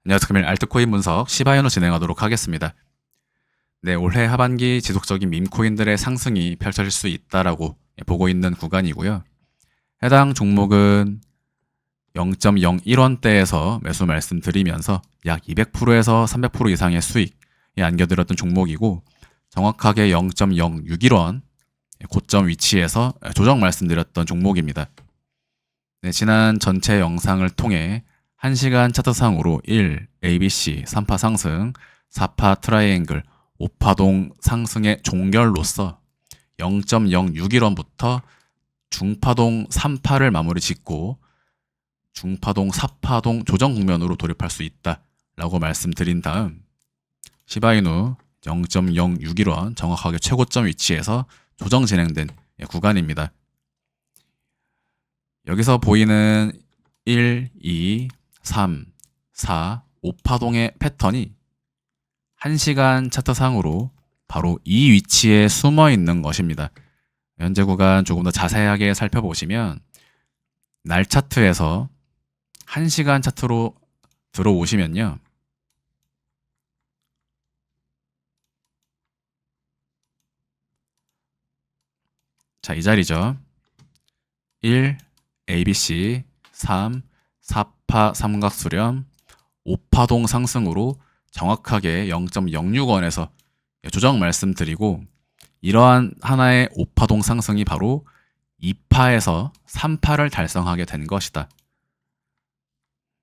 안녕하세요. 금일 알트코인 분석 시바이노 진행하도록 하겠습니다. 네, 올해 하반기 지속적인 밈코인들의 상승이 펼쳐질 수 있다라고 보고 있는 구간이고요. 해당 종목은 0.01원대에서 매수 말씀드리면서 약 200%에서 300% 이상의 수익이 안겨들었던 종목이고, 정확하게 0.061원 고점 위치에서 조정 말씀드렸던 종목입니다. 네, 지난 전체 영상을 통해 1시간 차트상으로 1, ABC 3파 상승, 4파 트라이앵글, 5파동 상승의 종결로서 0.061원부터 중파동 3파를 마무리 짓고 중파동 4파동 조정 국면으로 돌입할 수 있다라고 말씀드린 다음, 시바이누 0.061원 정확하게 최고점 위치에서 조정 진행된 구간입니다. 여기서 보이는 1, 2, 3, 4, 5파동의 패턴이 1시간 차트상으로 바로 이 위치에 숨어 있는 것입니다. 현재 구간 조금 더 자세하게 살펴보시면 날 차트에서 1시간 차트로 들어오시면요. 자, 이 자리죠. 1, ABC, 3, 4파 삼각수렴, 5파동 상승으로 정확하게 0.06원에서 조정 말씀드리고, 이러한 하나의 5파동 상승이 바로 2파에서 3파를 달성하게 된 것이다.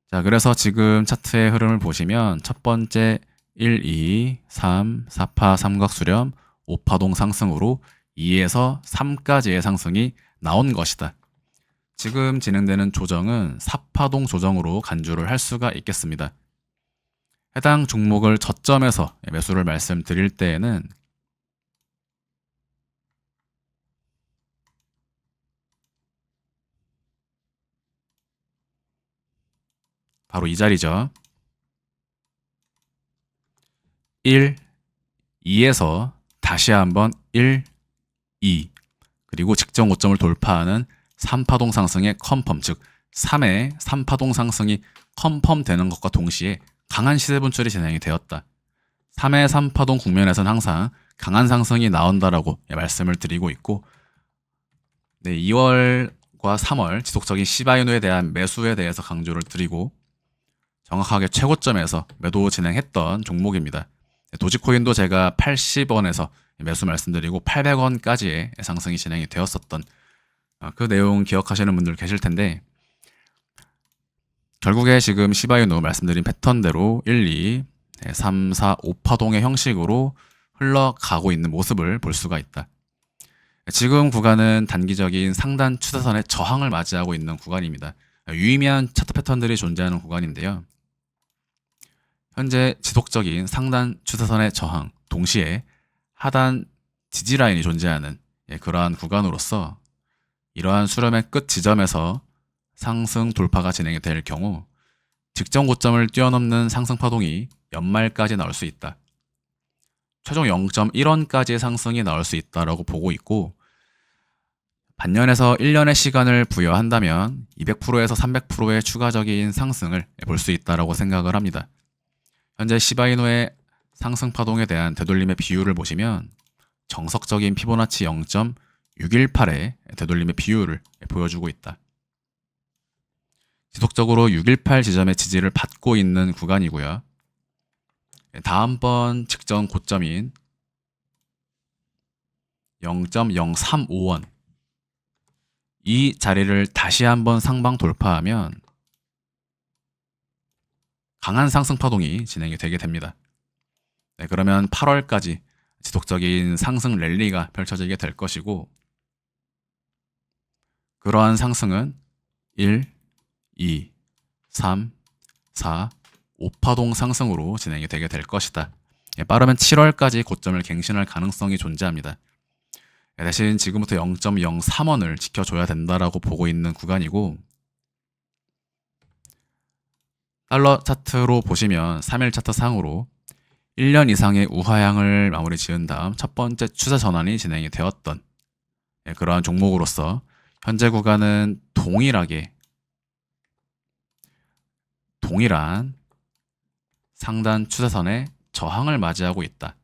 자, 그래서 지금 차트의 흐름을 보시면 첫 번째 1, 2, 3, 4파 삼각수렴, 5파동 상승으로 2에서 3까지의 상승이 나온 것이다. 지금 진행되는 조정은 4파동 조정으로 간주를 할 수가 있겠습니다. 해당 종목을 저점에서 매수를 말씀드릴 때에는 바로 이 자리죠. 1, 2에서 다시 한번 1, 2, 그리고 직전 고점을 돌파하는 3파동 상승의 컨펌, 즉 3의 3파동 상승이 컨펌되는 것과 동시에 강한 시세 분출이 진행이 되었다. 3의 3파동 국면에서는 항상 강한 상승이 나온다라고 말씀을 드리고 있고, 네, 2월과 3월 지속적인 시바이누에 대한 매수에 대해서 강조를 드리고 정확하게 최고점에서 매도 진행했던 종목입니다. 도지코인도 제가 80원에서 매수 말씀드리고 800원까지의 상승이 진행이 되었었던 그 내용 기억하시는 분들 계실 텐데, 결국에 지금 시바이누 말씀드린 패턴대로 1, 2, 3, 4, 5파동의 형식으로 흘러가고 있는 모습을 볼 수가 있다. 지금 구간은 단기적인 상단 추세선의 저항을 맞이하고 있는 구간입니다. 유의미한 차트 패턴들이 존재하는 구간인데요. 현재 지속적인 상단 추세선의 저항, 동시에 하단 지지라인이 존재하는 그러한 구간으로서 이러한 수렴의 끝 지점에서 상승 돌파가 진행이 될 경우 직전 고점을 뛰어넘는 상승 파동이 연말까지 나올 수 있다. 최종 0.1원까지의 상승이 나올 수 있다라고 보고 있고, 반년에서 1년의 시간을 부여한다면 200%에서 300%의 추가적인 상승을 볼 수 있다라고 생각을 합니다. 현재 시바이누의 상승 파동에 대한 되돌림의 비율을 보시면 정석적인 피보나치 0.618의 되돌림의 비율을 보여주고 있다. 지속적으로 618 지점의 지지를 받고 있는 구간이고요. 다음번 직전 고점인 0.035원, 이 자리를 다시 한번 상방 돌파하면 강한 상승 파동이 진행이 되게 됩니다. 네, 그러면 8월까지 지속적인 상승 랠리가 펼쳐지게 될 것이고, 그러한 상승은 1, 2, 3, 4, 5파동 상승으로 진행이 되게 될 것이다. 빠르면 7월까지 고점을 갱신할 가능성이 존재합니다. 대신 지금부터 0.03원을 지켜줘야 된다라고 보고 있는 구간이고, 달러 차트로 보시면 3일 차트 상으로 1년 이상의 우하향을 마무리 지은 다음 첫 번째 추세 전환이 진행이 되었던 그러한 종목으로서 현재 구간은 동일한 상단 추세선의 저항을 맞이하고 있다.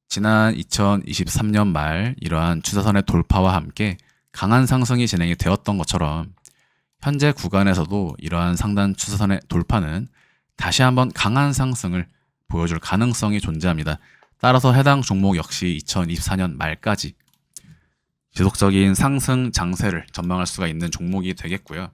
지난 2023년 말 이러한 추세선의 돌파와 함께 강한 상승이 진행이 되었던 것처럼 현재 구간에서도 이러한 상단 추세선의 돌파는 다시 한번 강한 상승을 보여줄 가능성이 존재합니다. 따라서 해당 종목 역시 2024년 말까지 지속적인 상승 장세를 전망할 수가 있는 종목이 되겠고요.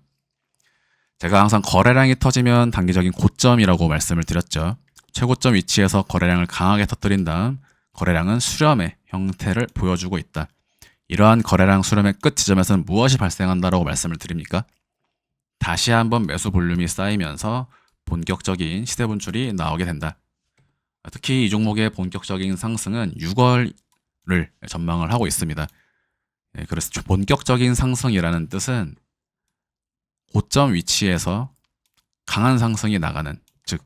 제가 항상 거래량이 터지면 단기적인 고점이라고 말씀을 드렸죠. 최고점 위치에서 거래량을 강하게 터뜨린 다음 거래량은 수렴의 형태를 보여주고 있다. 이러한 거래량 수렴의 끝 지점에서는 무엇이 발생한다라고 말씀을 드립니까? 다시 한번 매수 볼륨이 쌓이면서 본격적인 시세 분출이 나오게 된다. 특히 이 종목의 본격적인 상승은 6월을 전망을 하고 있습니다. 그래서 본격적인 상승이라는 뜻은 고점 위치에서 강한 상승이 나가는, 즉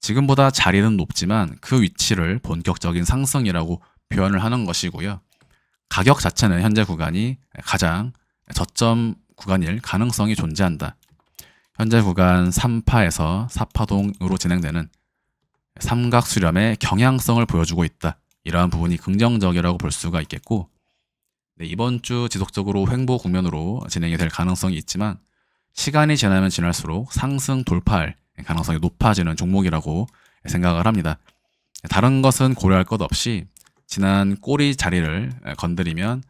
지금보다 자리는 높지만 그 위치를 본격적인 상승이라고 표현을 하는 것이고요. 가격 자체는 현재 구간이 가장 저점 구간일 가능성이 존재한다. 현재 구간 3파에서 4파동으로 진행되는 삼각 수렴의 경향성을 보여주고 있다. 이러한 부분이 긍정적이라고 볼 수가 있겠고, 이번 주 지속적으로 횡보 국면으로 진행이 될 가능성이 있지만 시간이 지나면 지날수록 상승 돌파할 가능성이 높아지는 종목이라고 생각을 합니다. 다른 것은 고려할 것 없이 지난 꼬리 자리를 건드리면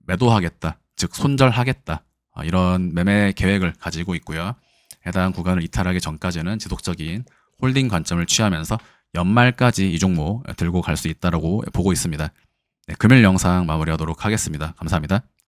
매도하겠다, 즉 손절하겠다, 이런 매매 계획을 가지고 있고요. 해당 구간을 이탈하기 전까지는 지속적인 홀딩 관점을 취하면서 연말까지 이 종목 들고 갈 수 있다고 보고 있습니다. 금일 영상 마무리하도록 하겠습니다. 감사합니다.